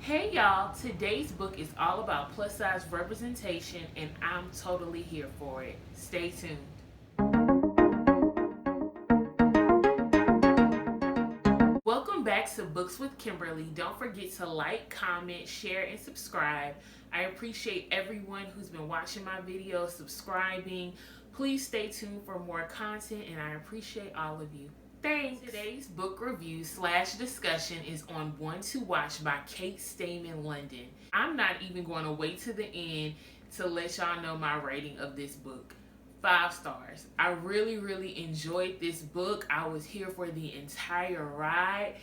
Hey y'all, today's book is all about plus size representation and I'm totally here for it. Stay tuned. Welcome back to Books with Kimberly. Don't forget to like, comment, share, and subscribe. I appreciate everyone who's been watching my videos, subscribing. Please stay tuned for more content and I appreciate all of you. Thanks. Today's book review slash discussion is on One to Watch by Kate Stayman-London. I'm not even going to wait to the end to let y'all know my rating of this book. 5 stars. I really enjoyed this book. I was here for the entire ride.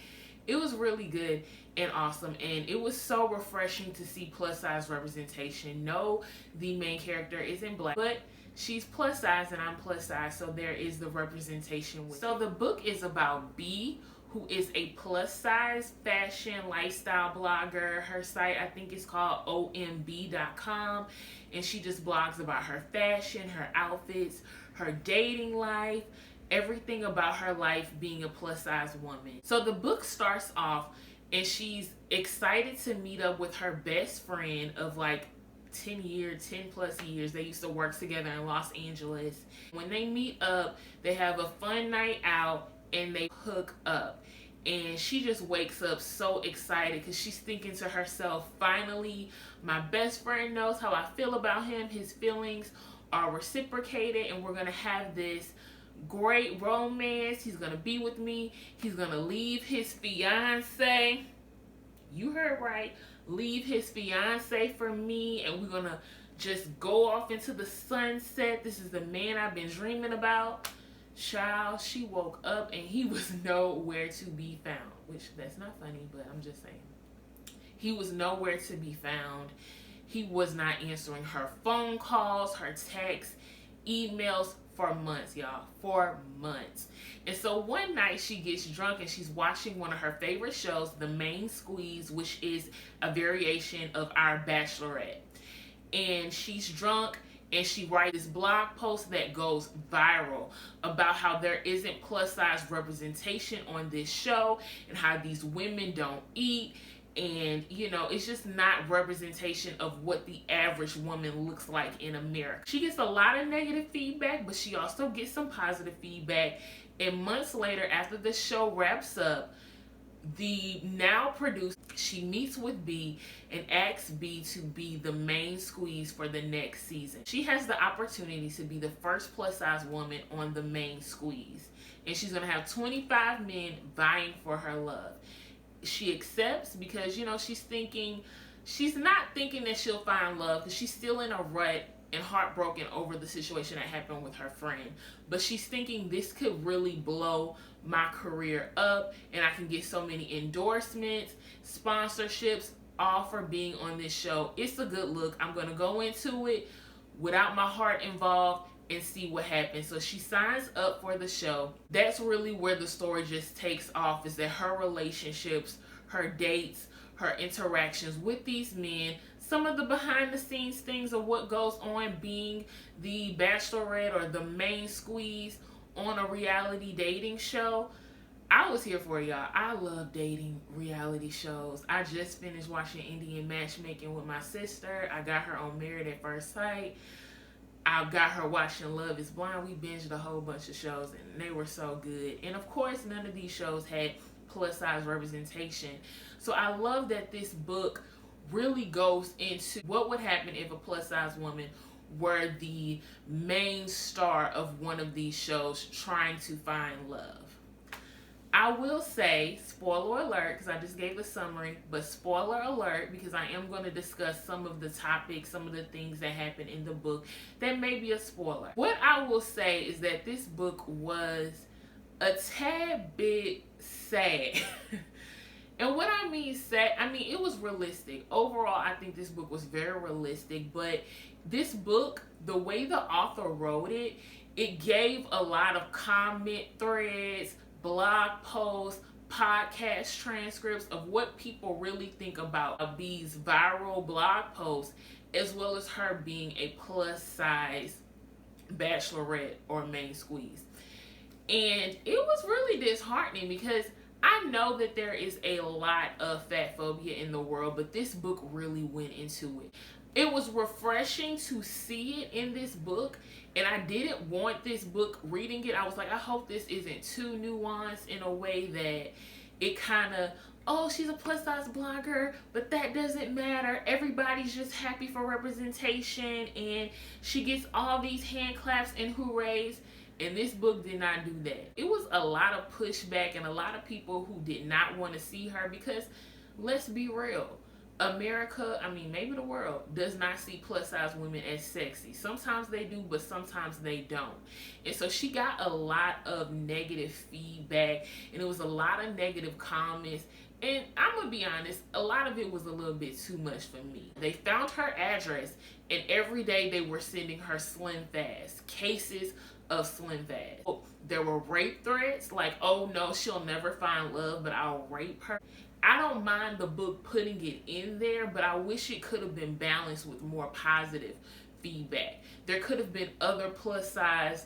It was really good and awesome, and it was so refreshing to see plus size representation. No, the main character isn't black, but she's plus size and I'm plus size, so there is the representation. So the book is about B, who is a plus size fashion lifestyle blogger. Her site, I think, is called omb.com, and she just blogs about her fashion, her outfits, her dating life, everything about her life being a plus size woman. So the book starts off and she's excited to meet up with her best friend of like 10 plus years. They used to work together in Los Angeles. When they meet up, they have a fun night out and they hook up. And she just wakes up so excited because she's thinking to herself, finally, my best friend knows how I feel about him. His feelings are reciprocated and we're going to have this great romance. He's going to be with me. He's going to leave his fiance. You heard right. Leave his fiance for me and we're going to just go off into the sunset. This is the man I've been dreaming about. Child, she woke up and he was nowhere to be found. Which, that's not funny, but I'm just saying. He was nowhere to be found. He was not answering her phone calls, her texts, emails for months, y'all. For months. And so one night she gets drunk and she's watching one of her favorite shows, The Main Squeeze, which is a variation of our Bachelorette. And she's drunk and she writes this blog post that goes viral about how there isn't plus size representation on this show and how these women don't eat. And, you know, it's just not representation of what the average woman looks like in America. She gets a lot of negative feedback, but she also gets some positive feedback. And months later, after the show wraps up, the now producer, she meets with B and asks B to be the main squeeze for the next season. She has the opportunity to be the first plus size woman on the main squeeze. And she's going to have 25 men vying for her love. She accepts because, you know, she's not thinking that she'll find love because she's still in a rut and heartbroken over the situation that happened with her friend. But she's thinking this could really blow my career up and I can get so many endorsements, sponsorships, all for being on this show. It's a good look. I'm going to go into it without my heart involved and see what happens. So she signs up for the show. That's really where the story just takes off, is that her relationships, her dates, her interactions with these men, some of the behind the scenes things of what goes on being the Bachelorette or the main squeeze on a reality dating show. I was here for y'all. I love dating reality shows. I just finished watching Indian Matchmaking with my sister. I got her on Married at First Sight. I got her watching Love is Blind. We binged a whole bunch of shows and they were so good. And of course, none of these shows had plus size representation. So I love that this book really goes into what would happen if a plus size woman were the main star of one of these shows trying to find love. I will say, spoiler alert, because I just gave a summary, but spoiler alert because I am going to discuss some of the topics, some of the things that happen in the book that may be a spoiler. What I will say is that this book was a tad bit sad. And what I mean sad, I mean it was realistic. Overall, I think this book was very realistic, but this book, the way the author wrote it, it gave a lot of comment threads, blog posts, podcast transcripts of what people really think about these viral blog posts, as well as her being a plus size Bachelorette or main squeeze. And it was really disheartening because I know that there is a lot of fat phobia in the world, but this book really went into it. It was refreshing to see it in this book, and I didn't want this book reading it. I was like, I hope this isn't too nuanced in a way that it kind of, oh, she's a plus size blogger, but that doesn't matter. Everybody's just happy for representation, and she gets all these hand claps and hoorays. And this book did not do that. It was a lot of pushback and a lot of people who did not want to see her because, let's be real, America, I mean, maybe the world, does not see plus size women as sexy. Sometimes they do, but sometimes they don't. And so she got a lot of negative feedback, and it was a lot of negative comments. And I'm going to be honest, a lot of it was a little bit too much for me. They found her address, and every day they were sending her Slim Fast, cases of Slim Fast. There were rape threats, like, oh no, she'll never find love, but I'll rape her. I don't mind the book putting it in there, but I wish it could have been balanced with more positive feedback. There could have been other plus size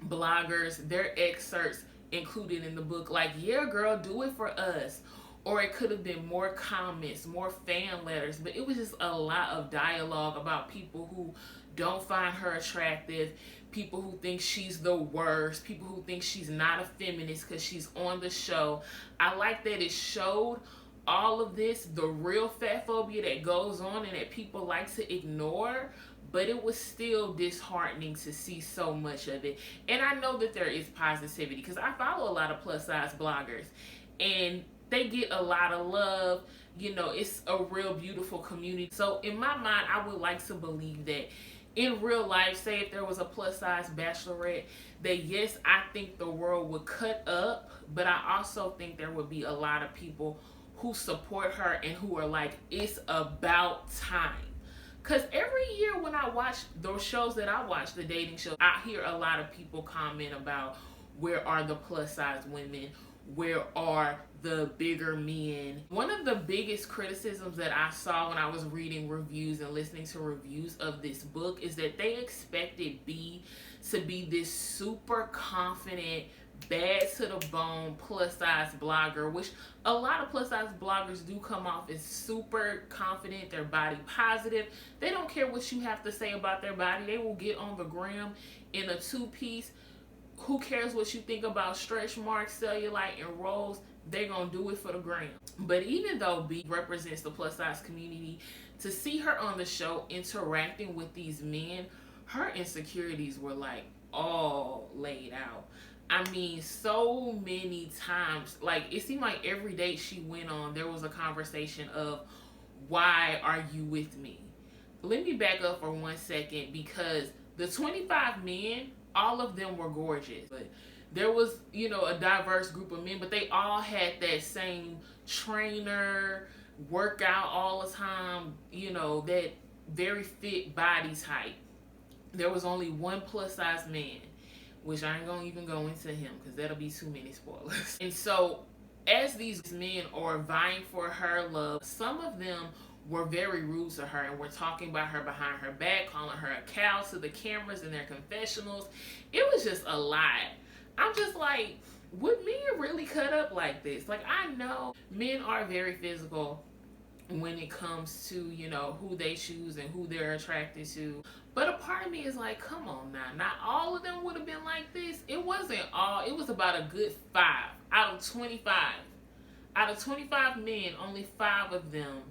bloggers, their excerpts included in the book, like, yeah girl, do it for us. Or it could have been more comments, more fan letters, but it was just a lot of dialogue about people who don't find her attractive, people who think she's the worst, people who think she's not a feminist because she's on the show. I like that it showed all of this, the real fat phobia that goes on and that people like to ignore, but it was still disheartening to see so much of it. And I know that there is positivity because I follow a lot of plus size bloggers, and they get a lot of love. You know, it's a real beautiful community. So in my mind, I would like to believe that in real life, say if there was a plus size bachelorette, that yes, I think the world would cut up, but I also think there would be a lot of people who support her and who are like, it's about time. Because every year when I watch those shows that I watch, the dating shows, I hear a lot of people comment about, where are the plus size women? Where are the bigger men? One of the biggest criticisms that I saw when I was reading reviews and listening to reviews of this book is that they expected B to be this super confident, bad to the bone plus size blogger, which a lot of plus size bloggers do come off as super confident, they're body positive. They don't care what you have to say about their body. They will get on the gram in a two-piece. Who cares what you think about stretch marks, cellulite, and rolls? They're going to do it for the gram. But even though B represents the plus size community, to see her on the show interacting with these men, her insecurities were like all laid out. I mean, so many times, like it seemed like every date she went on, there was a conversation of, why are you with me? Let me back up for 1 second, because the 25 men, all of them were gorgeous, but there was, you know, a diverse group of men, but they all had that same trainer, workout all the time, you know, that very fit body type. There was only one plus size man, which I ain't gonna even go into him because that'll be too many spoilers. And so as these men are vying for her love, some of them were very rude to her and were talking about her behind her back, calling her a cow to the cameras in their confessionals. It was just a lot. I'm just like, would men really cut up like this? Like, I know men are very physical when it comes to, you know, who they choose and who they're attracted to. But a part of me is like, come on now. Not all of them would have been like this. It wasn't all. It was about a good 5 out of 25. Out of 25 men, only 5 of them,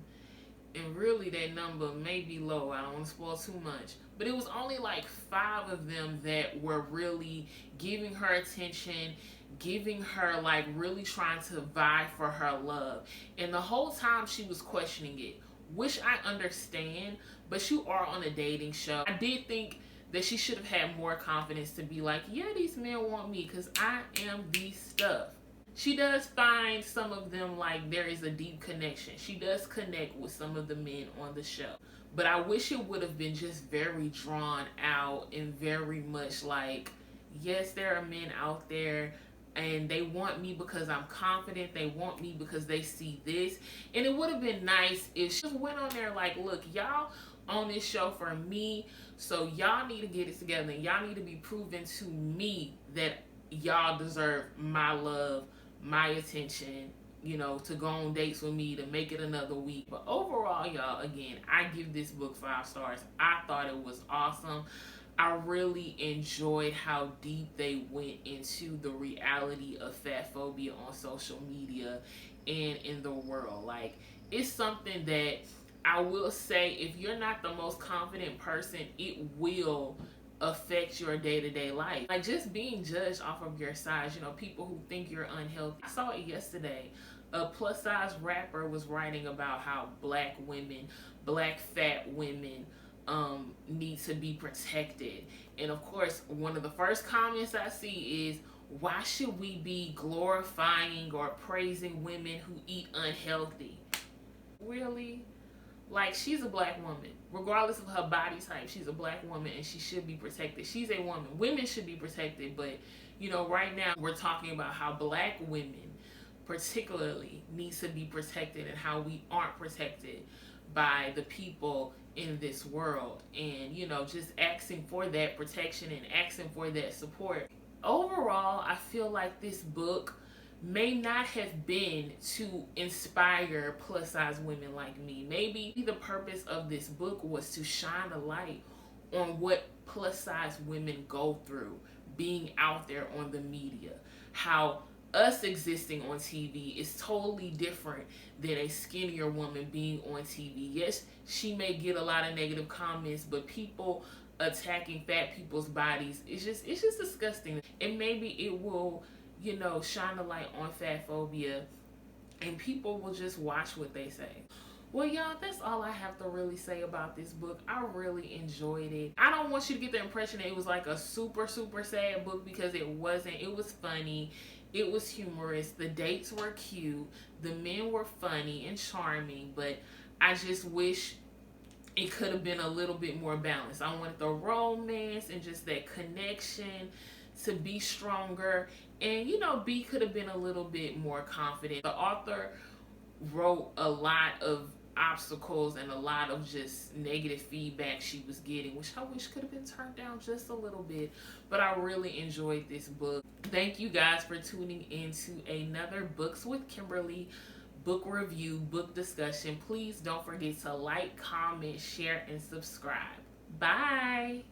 and really that number may be low, I don't want to spoil too much, but it was only like 5 of them that were really giving her attention, giving her, like, really trying to vie for her love. And the whole time she was questioning it, which I understand, but you are on a dating show. I did think that she should have had more confidence to be like, yeah, these men want me because I am the stuff. She does find some of them, like, there is a deep connection. She does connect with some of the men on the show. But I wish it would have been just very drawn out and very much like, yes, there are men out there and they want me because I'm confident. They want me because they see this. And it would have been nice if she just went on there like, look, y'all on this show for me, so y'all need to get it together and y'all need to be proven to me that y'all deserve my love, my attention, you know, to go on dates with me, to make it another week. But overall, y'all, again, I give this book 5 stars. I thought it was awesome. I really enjoyed how deep they went into the reality of fat phobia on social media and in the world. Like, it's something that I will say, if you're not the most confident person, it will affect your day-to-day life. Like, just being judged off of your size, you know, people who think you're unhealthy. I saw it yesterday. A plus size rapper was writing about how black women, black fat women, need to be protected. And of course, one of the first comments I see is, why should we be glorifying or praising women who eat unhealthy? Really? Like, she's a black woman. Regardless of her body type, she's a black woman and she should be protected. She's a woman. Women should be protected, but you know, right now we're talking about how black women particularly needs to be protected and how we aren't protected by the people in this world, and you know, just asking for that protection and asking for that support. Overall, I feel like this book may not have been to inspire plus size women like me. Maybe the purpose of this book was to shine a light on what plus size women go through being out there on the media. How us existing on TV is totally different than a skinnier woman being on TV. Yes, she may get a lot of negative comments, but people attacking fat people's bodies, it's just disgusting. And maybe it will, you know, shine a light on fat phobia and people will just watch what they say. Well, y'all, that's all I have to really say about this book. I really enjoyed it. I don't want you to get the impression that it was like a super, super sad book, because it wasn't. It was funny. It was humorous. The dates were cute. The men were funny and charming, but I just wish it could have been a little bit more balanced. I wanted the romance and just that connection to be stronger. And, you know, B could have been a little bit more confident. The author wrote a lot of obstacles and a lot of just negative feedback she was getting, which I wish could have been turned down just a little bit. But I really enjoyed this book. Thank you guys for tuning in to another Books with Kimberly book review, book discussion. Please don't forget to like, comment, share, and subscribe. Bye.